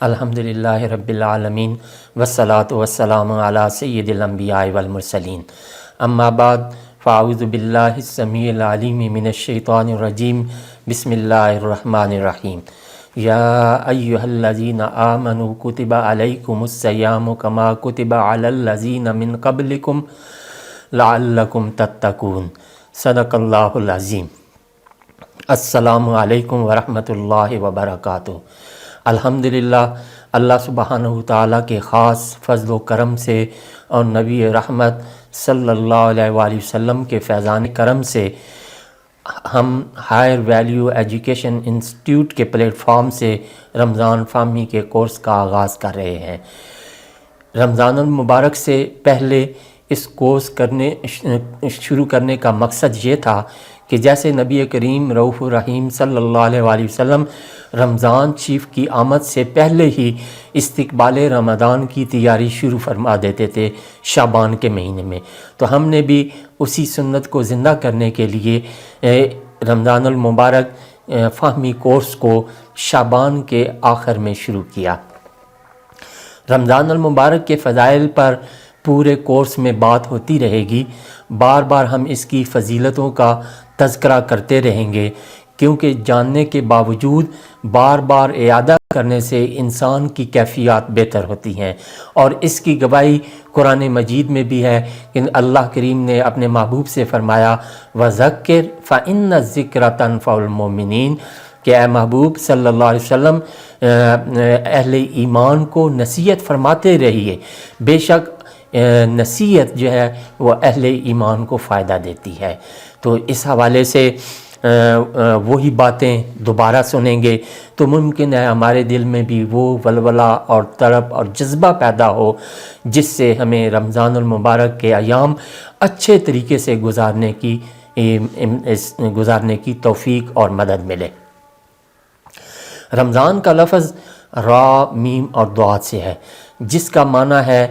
الحمدللہ رب العالمین والصلاة والسلام علی سید الانبیاء والمرسلین، اما بعد فاعوذ باللہ السمیع العلیم من الشیطان الرجیم، بسم اللہ الرحمن الرحیم۔ یا ایہا الذین آمنوا کتب علیکم الصیام کما کتب علی الذین من قبلکم لعلکم تتقون۔ صدق اللہ العظیم۔ السلام علیکم ورحمۃ اللہ وبرکاتہ۔ الحمدللہ اللہ سبحانہ تعالیٰ کے خاص فضل و کرم سے اور نبی رحمت صلی اللہ علیہ وآلہ وسلم کے فیضان کرم سے ہم ہائر ویلیو ایجوکیشن انسٹیٹیوٹ کے پلیٹ فارم سے رمضان فہمی کے کورس کا آغاز کر رہے ہیں۔ رمضان المبارک سے پہلے اس کورس شروع کرنے کا مقصد یہ تھا کہ جیسے نبی کریم رؤوف الرحیم صلی اللہ علیہ وآلہ وسلم رمضان شریف کی آمد سے پہلے ہی استقبال رمضان کی تیاری شروع فرما دیتے تھے شعبان کے مہینے میں، تو ہم نے بھی اسی سنت کو زندہ کرنے کے لیے رمضان المبارک فہمی کورس کو شعبان کے آخر میں شروع کیا۔ رمضان المبارک کے فضائل پر پورے کورس میں بات ہوتی رہے گی، بار بار ہم اس کی فضیلتوں کا تذکرہ کرتے رہیں گے، کیونکہ جاننے کے باوجود بار بار اعادہ کرنے سے انسان کی کیفیات بہتر ہوتی ہیں، اور اس کی گواہی قرآن مجید میں بھی ہے کہ اللہ کریم نے اپنے محبوب سے فرمایا وَذَكِّرْ فَإِنَّ الذِّكْرَ تَنفَعُ الْمُؤْمِنِينَ، کہ اے محبوب صلی اللہ علیہ وسلم اہل ایمان کو نصیحت فرماتے رہیے، بے شک نصیحت جو ہے وہ اہل ایمان کو فائدہ دیتی ہے۔ تو اس حوالے سے وہی باتیں دوبارہ سنیں گے تو ممکن ہے ہمارے دل میں بھی وہ ولولہ اور تڑپ اور جذبہ پیدا ہو جس سے ہمیں رمضان المبارک کے ایام اچھے طریقے سے گزارنے کی توفیق اور مدد ملے۔ رمضان کا لفظ را میم اور دعا سے ہے، جس کا معنی ہے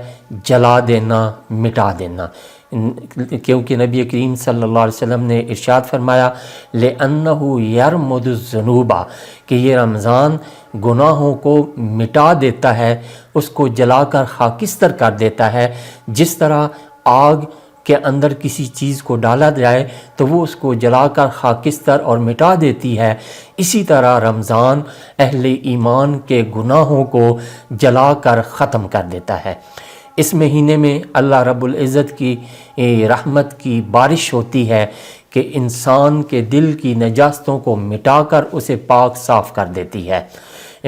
جلا دینا، مٹا دینا، کیونکہ نبی کریم صلی اللہ علیہ وسلم نے ارشاد فرمایا لِأَنَّهُ يَرْمُدُ الذُّنُوبَ، کہ یہ رمضان گناہوں کو مٹا دیتا ہے، اس کو جلا کر خاکستر کر دیتا ہے۔ جس طرح آگ کے اندر کسی چیز کو ڈالا جائے تو وہ اس کو جلا کر خاکستر اور مٹا دیتی ہے، اسی طرح رمضان اہل ایمان کے گناہوں کو جلا کر ختم کر دیتا ہے۔ اس مہینے میں اللہ رب العزت کی رحمت کی بارش ہوتی ہے کہ انسان کے دل کی نجاستوں کو مٹا کر اسے پاک صاف کر دیتی ہے۔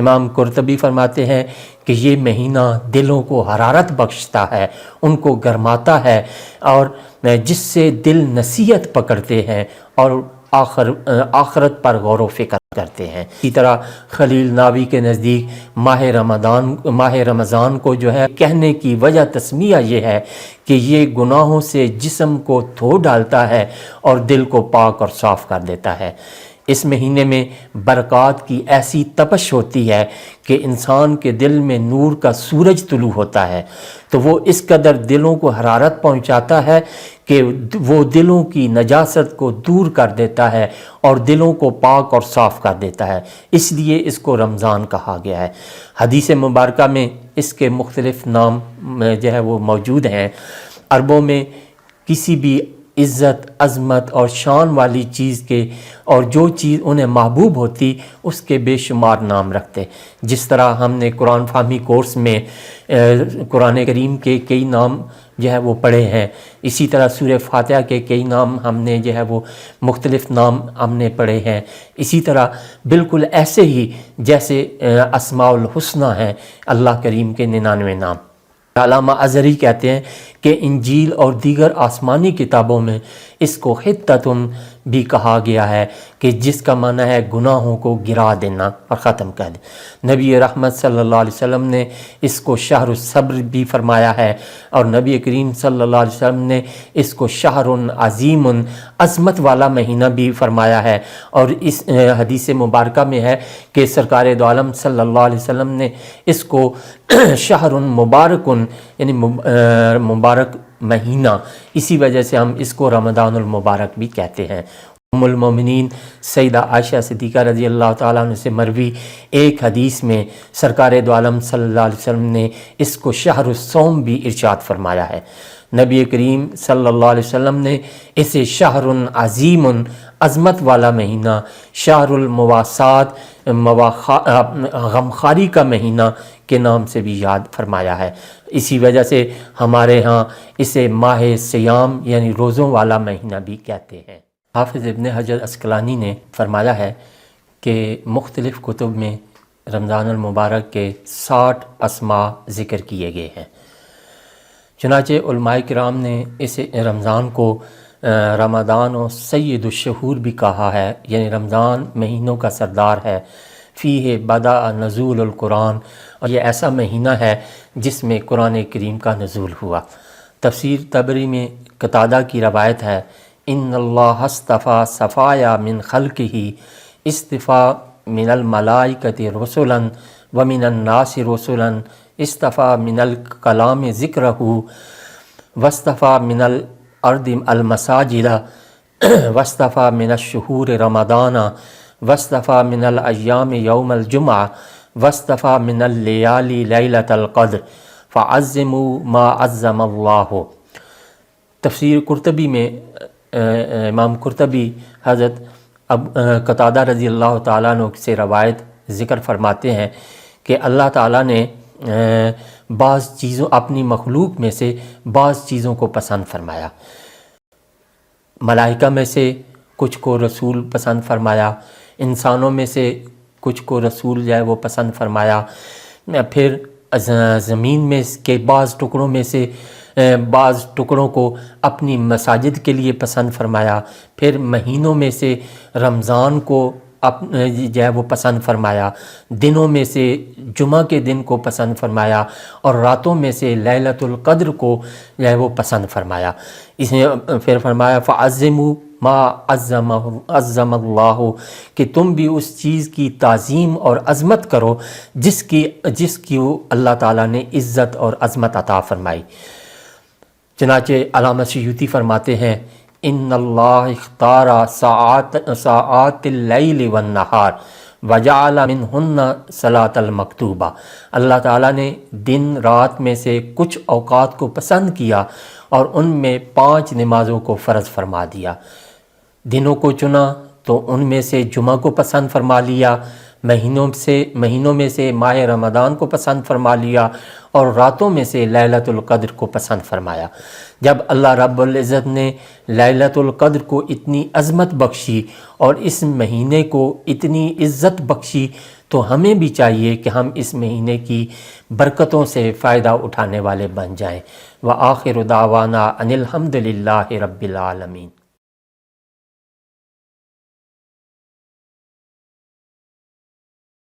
امام قرطبی فرماتے ہیں کہ یہ مہینہ دلوں کو حرارت بخشتا ہے، ان کو گرماتا ہے، اور جس سے دل نصیحت پکڑتے ہیں اور آخرت پر غور و فکر کرتے ہیں۔ اسی طرح خلیل ناوی کے نزدیک ماہ رمضان کو جو ہے کہنے کی وجہ تسمیہ یہ ہے کہ یہ گناہوں سے جسم کو دھو ڈالتا ہے اور دل کو پاک اور صاف کر دیتا ہے۔ اس مہینے میں برکات کی ایسی تپش ہوتی ہے کہ انسان کے دل میں نور کا سورج طلوع ہوتا ہے، تو وہ اس قدر دلوں کو حرارت پہنچاتا ہے کہ وہ دلوں کی نجاست کو دور کر دیتا ہے اور دلوں کو پاک اور صاف کر دیتا ہے، اس لیے اس کو رمضان کہا گیا ہے۔ حدیث مبارکہ میں اس کے مختلف نام جو ہے وہ موجود ہیں۔ عربوں میں کسی بھی عزت، عظمت اور شان والی چیز کے اور جو چیز انہیں محبوب ہوتی اس کے بے شمار نام رکھتے، جس طرح ہم نے قرآن فہمی کورس میں قرآن کریم کے کئی نام جو ہے وہ پڑھے ہیں، اسی طرح سورہ فاتحہ کے کئی نام ہم نے جو ہے وہ مختلف نام ہم نے پڑھے ہیں، اسی طرح بالکل ایسے ہی جیسے اسماء الحسنی ہیں اللہ کریم کے 99 نام۔ علامہ ازہری کہتے ہیں کہ انجیل اور دیگر آسمانی کتابوں میں اس کو حطۃ بھی کہا گیا ہے، کہ جس کا معنی ہے گناہوں کو گرا دینا اور ختم کر دینا۔ نبی رحمت صلی اللہ علیہ وسلم نے اس کو شہر الصبر بھی فرمایا ہے، اور نبی کریم صلی اللہ علیہ وسلم نے اس کو شہر عظیم، عظمت والا مہینہ بھی فرمایا ہے، اور اس حدیث مبارکہ میں ہے کہ سرکار دو عالم صلی اللہ علیہ وسلم نے اس کو شہر مبارک یعنی مبارک مہینہ، اسی وجہ سے ہم اس کو رمضان المبارک بھی کہتے ہیں۔ ام المومنین سیدہ عائشہ صدیقہ رضی اللہ تعالیٰ عنہ سے مروی ایک حدیث میں سرکار دو عالم صلی اللہ علیہ وسلم نے اس کو شہر الصوم بھی ارشاد فرمایا ہے۔ نبی کریم صلی اللہ علیہ وسلم نے اسے شہر عظیم، عظمت والا مہینہ، شہر المواسات، غمخواری کا مہینہ کے نام سے بھی یاد فرمایا ہے۔ اسی وجہ سے ہمارے ہاں اسے ماہ سیام یعنی روزوں والا مہینہ بھی کہتے ہیں۔ حافظ ابن حجر عسقلانی نے فرمایا ہے کہ مختلف کتب میں رمضان المبارک کے 60 اسماء ذکر کیے گئے ہیں۔ چنانچہ علماء کرام نے اس رمضان کو رمضان و سید الشہور بھی کہا ہے، یعنی رمضان مہینوں کا سردار ہے۔ فیہ بدأ نزول القرآن، اور یہ ایسا مہینہ ہے جس میں قرآن کریم کا نزول ہوا۔ تفسیر طبری میں قتادہ کی روایت ہے، ان اللہ اصطفیٰ صفایا من خلقہ اصطفیٰ من الملائکۃ رسلا ومن الناس رسلا اصطفیٰ من الکلام ذکرہ واصطفیٰ من الارض المساجد واصطفیٰ من الشہور رمضان واصطفیٰ من الایام یوم الجمعہ واصطفیٰ من اللیالی لیلۃ القدر فعظموا ما عظم اللہ۔ تفسیر قرطبی میں امام قرطبی حضرت قتادہ رضی اللہ تعالیٰ عنہ سے روایت ذکر فرماتے ہیں کہ اللہ تعالیٰ نے بعض چیزوں اپنی مخلوق میں سے بعض چیزوں کو پسند فرمایا۔ ملائکہ میں سے کچھ کو رسول پسند فرمایا، انسانوں میں سے کچھ کو رسول جو ہے وہ پسند فرمایا، پھر زمین میں کے بعض ٹکڑوں میں سے بعض ٹکڑوں کو اپنی مساجد کے لیے پسند فرمایا، پھر مہینوں میں سے رمضان کو جو ہے وہ پسند فرمایا، دنوں میں سے جمعہ کے دن کو پسند فرمایا، اور راتوں میں سے لیلۃ القدر کو جو ہے وہ پسند فرمایا۔ اس نے پھر فرمایا فعظموا ما عظم اللہ، کہ تم بھی اس چیز کی تعظیم اور عظمت کرو جس کی اللہ تعالیٰ نے عزت اور عظمت عطا فرمائی۔ چنانچہ علامہ سیوطی فرماتے ہیں، ان اللہ اختار ساعات اللیل والنہار وجعل منہن صلاۃ المکتوبہ، اللہ تعالیٰ نے دن رات میں سے کچھ اوقات کو پسند کیا اور ان میں 5 نمازوں کو فرض فرما دیا۔ دنوں کو چنا تو ان میں سے جمعہ کو پسند فرما لیا، مہینوں میں سے ماہ رمضان کو پسند فرما لیا، اور راتوں میں سے لیلۃ القدر کو پسند فرمایا۔ جب اللہ رب العزت نے لیلۃ القدر کو اتنی عظمت بخشی اور اس مہینے کو اتنی عزت بخشی، تو ہمیں بھی چاہیے کہ ہم اس مہینے کی برکتوں سے فائدہ اٹھانے والے بن جائیں۔ وآخر دعوانا ان الحمد للہ رب العالمین۔